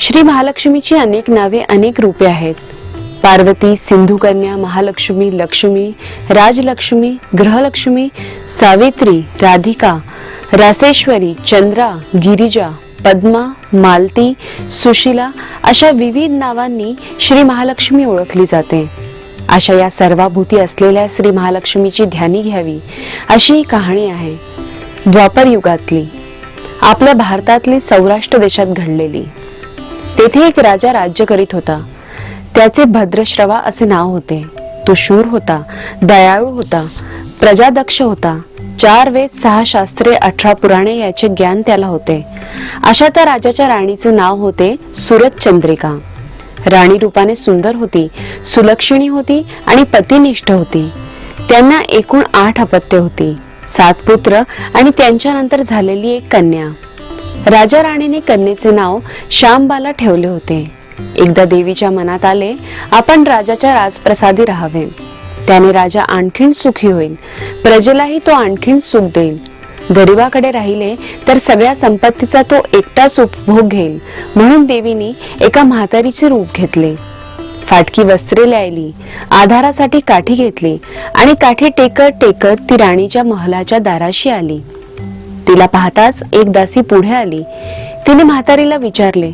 श्री महालक्ष्मीची अनेक नावे, अनेक रूपे आहेत. पार्वती, सिंधुकन्या, महालक्ष्मी, लक्ष्मी, राजलक्ष्मी, ग्रहलक्ष्मी, सावित्री, राधिका, रासेश्वरी, चंद्रा, गिरिजा, पद्मा, मालती, सुशीला अशा विविध नावांनी श्री महालक्ष्मी ओळखली जाते. अशा या सर्वाभूती असलेल्या श्री महालक्ष्मीची ध्यानी घ्यावी अशी ही कहाणी आहे. द्वापर युगातली, आपल्या भारतातली सौराष्ट्र देशात घडलेली. तेथे एक राजा राज्य करीत होता. त्याचे भद्रश्रवा असे नाव होते. तो शूर होता, दयाळू होता, प्रजादक्ष होता. 4 वेद, 6 शास्त्रे, 18 पुराणे याचे ज्ञान त्याला होते. अशा त्या राजाच्या राणीचे नाव होते सुरतचंद्रिका. राणी रूपाने सुंदर होती, सुलक्षणी होती आणि पतिनिष्ठ होती. त्यांना एकूण 8 अपत्ये होती, 7 पुत्र आणि त्यांच्यानंतर झालेली एक कन्या. राजा राणीने कन्येचे नाव श्यामबाला ठेवले होते. एकदा देवीच्या मनात आले, आपण राजाच्या राजप्रसादी राहावे. त्याने राजा आणखीन सुखी होईल, प्रजेलाही तो आणखीन सुख देईल. गरिबाकडे राहिले तर सगळ्या संपत्तीचा तो एकटाच उपभोग घेईल, म्हणून देवीने एका म्हातारीचे रूप घेतले. फाटकी वस्त्रे ल्यायली, आधारासाठी काठी घेतली आणि काठी टेकत टेकत ती राणीच्या महलाच्या दाराशी आली. तिला पाहताच एक दासी पुढे आली. तिने म्हातारीला विचारले,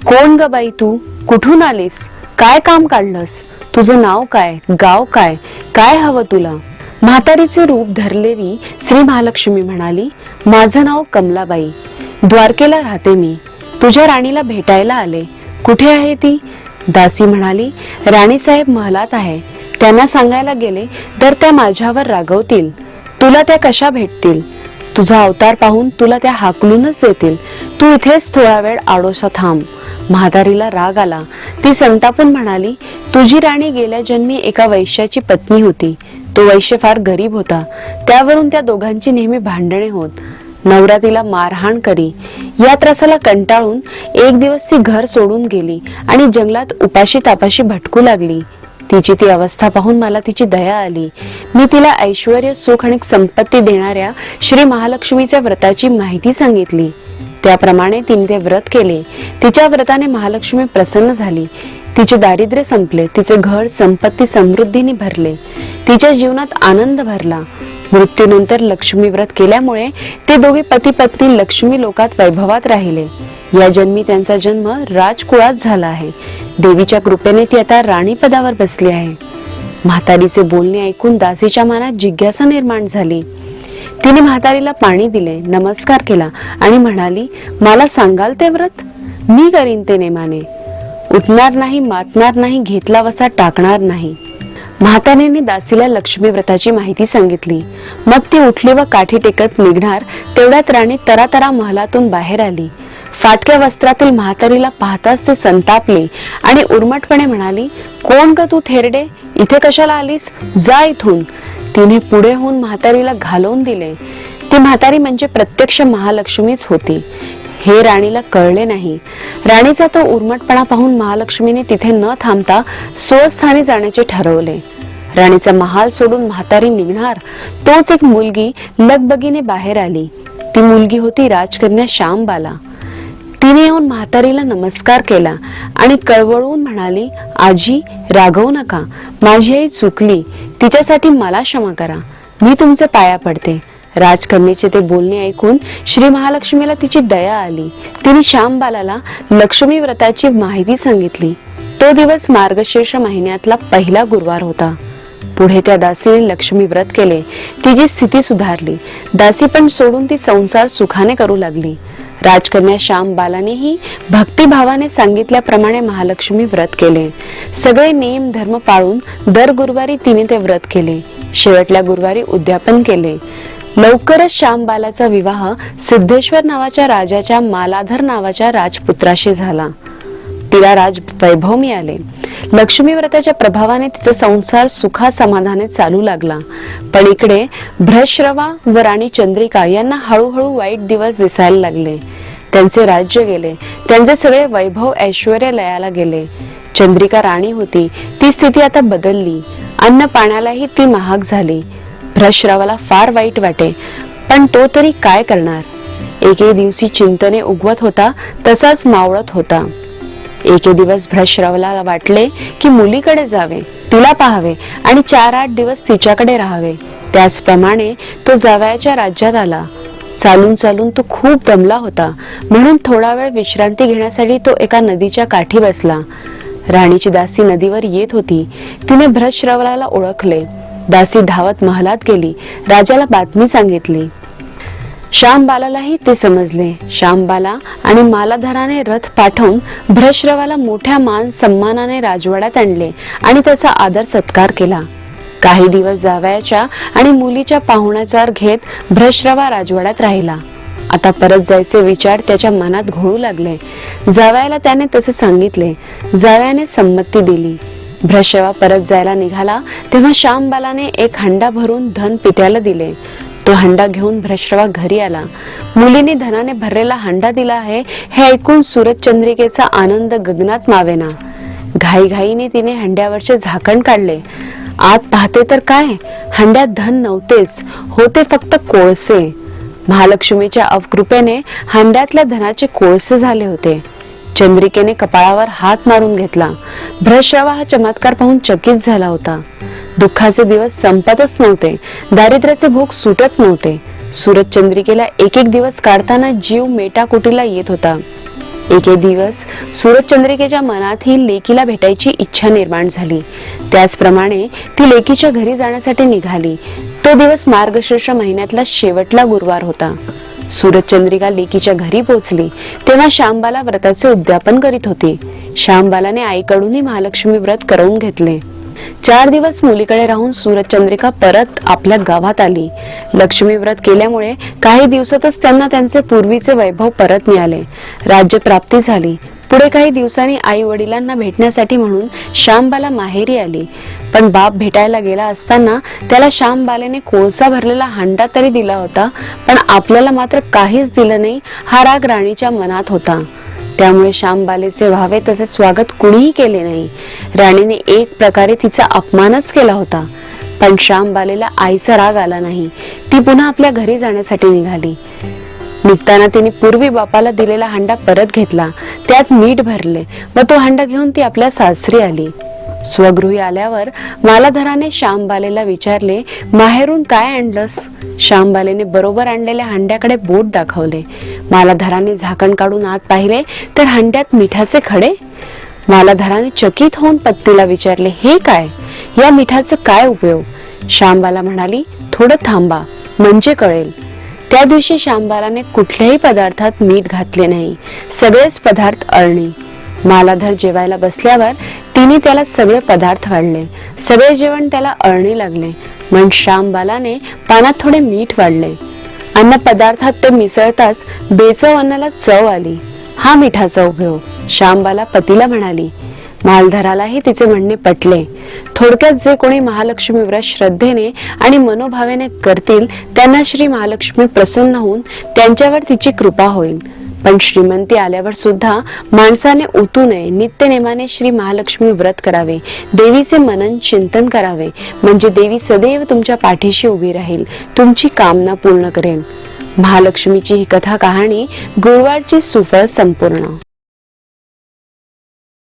कोण ग बाई तू? कुठून आलीस? काय काम काढलंस? तुझं नाव काय? गाव काय? काय हवं तुला? म्हातारीचे रूप धरलेली श्री महालक्ष्मी म्हणाली, माझं नाव कमलाबाई, द्वारकेला राहते मी. तुझ्या राणीला भेटायला आले. कुठे आहे ती? दासी म्हणाली, राणीसाहेब महलात आहे. त्यांना सांगायला गेले तर त्या माझ्यावर रागवतील. तुला त्या कशा भेटतील? तुझा अवतार पाहून तुला त्या हाकलूनच देतील. तू इथेच थोडा वेळ आडोसा थांब. म्हातारीला राग आला. ती संतापून म्हणाली, तुझी राणी गेल्या जन्मी एका वैश्याची पत्नी होती. तो वैश्य फार गरीब होता. त्यावरून त्या दोघांची नेहमी भांडणे होत. नवरा तिला मारहाण करी. या त्रासाला कंटाळून एक दिवस ती घर सोडून गेली आणि जंगलात उपाशी तापाशी भटकू लागली. तिची ती अवस्था पाहून मला तिची दया आली. मी तिला ऐश्वर्य, सुख आणि संपत्ती देणाऱ्या श्री महालक्ष्मीच्या व्रताची माहिती सांगितली. त्याप्रमाणे तिने ते व्रत केले. तिच्या व्रताने महालक्ष्मी प्रसन्न झाली. तिचे दारिद्र्य संपले. तिचे घर संपत्ती समृद्धीने भरले. तिच्या जीवनात आनंद भरला. मृत्यूनंतर लक्ष्मी व्रत केल्यामुळे ते दोघे पती पत्नी लक्ष्मी लोकात वैभवात राहिले. या जन्मी त्यांचा जन्म राजकुळात झाला आहे. देवीच्या कृपेने ती आता राणी पदावर बसली आहे. म्हातारीचे बोलणे ऐकून दासीच्या मनात जिज्ञासा निर्माण झाली. तिने म्हातारीला पाणी दिले, नमस्कार केला आणि म्हणाली, मला सांगाल ते व्रत? मी करीन ते नेमाने. उठणार नाही, मातणार नाही, घेतला वसा टाकणार नाही. म्हातारीने दासीला लक्ष्मी व्रताची माहिती सांगितली. मग ती उठली व काठी टेकत निघणार तेवढ्यात राणी तरातरा महलातून बाहेर आली. फाटक्या वस्त्रातील म्हातारीला पाहताच ते संतापले आणि उर्मटपणे म्हणाली, कोण ग तू थेरडे? इथे कशाला आलीस? जा इथून. तिने पुढे होऊन म्हातारीला घालवून दिले. ती म्हातारी म्हणजे प्रत्यक्ष महालक्ष्मीच होती. हे राणीला कळले नाही. राणीचा तो उर्मटपणा पाहून महालक्ष्मीने तिथे न थांबता स्वस्थानी जाण्याचे ठरवले. राणीचा महाल सोडून म्हातारी निघणार तोच एक मुलगी लगबगीने बाहेर आली. ती मुलगी होती राजकन्या श्यामबाला. तिने येऊन म्हातारीला नमस्कार केला आणि कळवळून म्हणाली, आजी रागवू नका. माझी आई चुकली. तिच्यासाठी मला क्षमा करा. मी तुमचे पाया पडते. राजकन्येचे ते बोलणे ऐकून श्री महालक्ष्मीला तिची दया आली. तिने श्यामबालाला लक्ष्मी व्रताची माहिती सांगितली. तो दिवस मार्गशीर्ष महिन्यातला पहिला गुरुवार होता. पुढे त्या दासीने लक्ष्मी व्रत केले. तिची स्थिती सुधारली. दासी पण सोडून ती संसार सुखाने करू लागली. राजकन्या श्यामबालानेही भक्तिभावाने सांगितल्याप्रमाणे महालक्ष्मी व्रत केले. सगळे नियम धर्म पाळून दर गुरुवारी तिने ते व्रत केले. शेवटल्या गुरुवारी उद्यापन केले. लवकरच श्यामबालाचा विवाह सिद्धेश्वर नावाच्या राजाच्या मालाधर नावाच्या राजपुत्राशी झाला. तिला राज वैभव मिळाले. लक्ष्मी व्रताच्या प्रभावाने तिचा संसार सुखा समाधाने चालू लागला. पण इकडे भ्रश्रवा व राणी चंद्रिका यांना हळूहळू वाईट दिवस दिसायला लागले. त्यांचे राज्य गेले. त्यांचे सगळे वैभव ऐश्वर्य लयाला गेले. चंद्रिका राणी होती, ती स्थिती आता बदलली. अन्न पाण्यालाही ती महाग झाली. भ्रश्रवाला फार वाईट वाटे, पण तो तरी काय करणार. एके दिवशी चिंतने उगवत होता तसाच मावळत होता. एके दिवस भ्रश्रवाला वाटले की मुलीकडे जावे, तिला पाहावे आणि 4-8 दिवस तिच्याकडे राहावे. त्याचप्रमाणे तो जावयाच्या राज्यात आला. चालून चालून तो खूप दमला होता, म्हणून थोडा वेळ विश्रांती घेण्यासाठी तो एका नदीच्या काठी बसला. राणीची दासी नदीवर येत होती. तिने भ्रश्रवाला ओळखले. दासी धावत महालात गेली. राजाला बातमी सांगितली. श्यामबालालाही ते समजले. श्यामबाला आणि मालाधराने रथ पाठवून भ्रश्रवाला मोठ्या मान सन्मानाने राजवाड्यात आणले आणि त्याचा आदर सत्कार केला. काही दिवस जावयाच्या आणि मुलीच्या पाहुण्याचार घेत भ्रश्रवा राजवाड्यात राहिला. आता परत जायचे विचार त्याच्या मनात घोळू लागले. जावयाला त्याने तसे सांगितले. जावयाने संमती दिली. भ्रश्रवा परत जायला निघाला तेव्हा श्यामबालाने एक हंडा भरून धन पित्याला दिले. तो हंडा घेऊन भ्रश्रवा घरी आला. मुलीने धनाने भरलेला हंडा दिला आहे हे ऐकून सूरजचंद्रिकेचा आनंद गगनात मावेना. घाईघाईने तिने हंड्यावरचे झाकण काढले. आत पाहते तर काय, हंड्यात धन नव्हतेच, होते फक्त कोळसे. महालक्ष्मीच्या अवकृपेने हंड्यातल्या धनाचे कोळसे झाले होते. चंद्रिकेने कपाळावर हात मारून घेतला. भ्रश्रवा हा चमत्कार पाहून चकित झाला होता. दुःखाचे दिवस संपतच नव्हते. दारिद्र्याचे भोग सुटत नव्हते. सूरजचंद्रिकेला एक एक दिवस काढताना जीव मेटाकुटीला येत होता. एके दिवस सूरजचंद्रिकेच्या मनातही लेकीला भेटायची इच्छा निर्माण झाली. त्याचप्रमाणे ती लेकीच्या घरी जाण्यासाठी निघाली. तो दिवस मार्गशीर्ष महिन्यातला शेवटला गुरुवार होता. सूरजचंद्रिका लेकीच्या घरी पोहोचली तेव्हा श्यामबाला व्रताचे उद्यापन करीत होती. श्यामबालाने आईकडूनही महालक्ष्मी व्रत करवून घेतले. 4 दिवस मुलीकडे राहून सूरजचंद्रिका परत आपल्या गावात आली. लक्ष्मी व्रत केल्यामुळे काही दिवसातच त्यांना त्यांचे पूर्वीचे वैभव परत मिळाले. राज्य प्राप्ती झाली. पुढे काही दिवसांनी आई वडिलांना भेटण्यासाठी म्हणून श्यामबाला माहेरी आली. पण बाप भेटायला गेला असताना त्याला श्यामबालेने कोळसा भरलेला हंडा तरी दिला होता, पण आपल्याला मात्र काहीच दिलं नाही हा राग राणीच्या मनात होता. त्यामुळे श्यामबालेचे व्हावे तसे स्वागत कुणीही केले नाही. राणीने एक प्रकारे तिचा अपमानच केला होता. पण श्यामबालेला आईचा राग आला नाही. ती पुन्हा आपल्या घरी जाण्यासाठी निघाली. निघताना तिने पूर्वी बापाला दिलेला हंडा परत घेतला. त्यात मीठ भरले व तो हंडा घेऊन ती आपल्या सासरी आली. स्वगृही आल्यावर मालाधराने श्यामबालेला विचारले, माहेरून काय आणलंस? श्यामबालेने बरोबर आणलेल्या हंड्याकडे बोट दाखवले. मालाधराने झाकण काढून आत पाहिले तर हंड्यात मिठाचे खडे. मालाधराने चकित होऊन पत्नीला विचारले, हे काय? या मिठाचा काय उपयोग? श्यामबाला म्हणाली, थोडं थांबा म्हणजे कळेल. त्या दिवशी श्यामबालाने कुठल्याही पदार्थात मीठ घातले नाही. सगळेच पदार्थ अळणी. मालाधर जेवायला बसल्यावर तिने त्याला सगळे पदार्थ वाढले. सगळे जेवण त्याला अळणी लागले. मग श्यामबालाने पानात थोडे मीठ वाढले. अन्न पदार्थात ते मिसळताच बेचव अन्नाला चव आली. हा मिठाचा उपयोग. श्यामबाला पतीला म्हणाली. मालधरालाही तिचे म्हणणे पटले. थोडक्यात जे कोणी महालक्ष्मी व्रत श्रद्धेने आणि मनोभावेने करतील त्यांना श्री महालक्ष्मी प्रसन्न होऊन त्यांच्यावर तिची कृपा होईल. पण श्रीमंती आल्यावर सुद्धा माणसाने उतू नये. नित्यनेमाने श्री महालक्ष्मी व्रत करावे. देवीचे मनन चिंतन करावे, म्हणजे देवी सदैव तुमच्या पाठीशी उभी राहील, तुमची कामना पूर्ण करेल. महालक्ष्मीची ही कथा कहाणी गुरुवारची सुफळ संपूर्ण.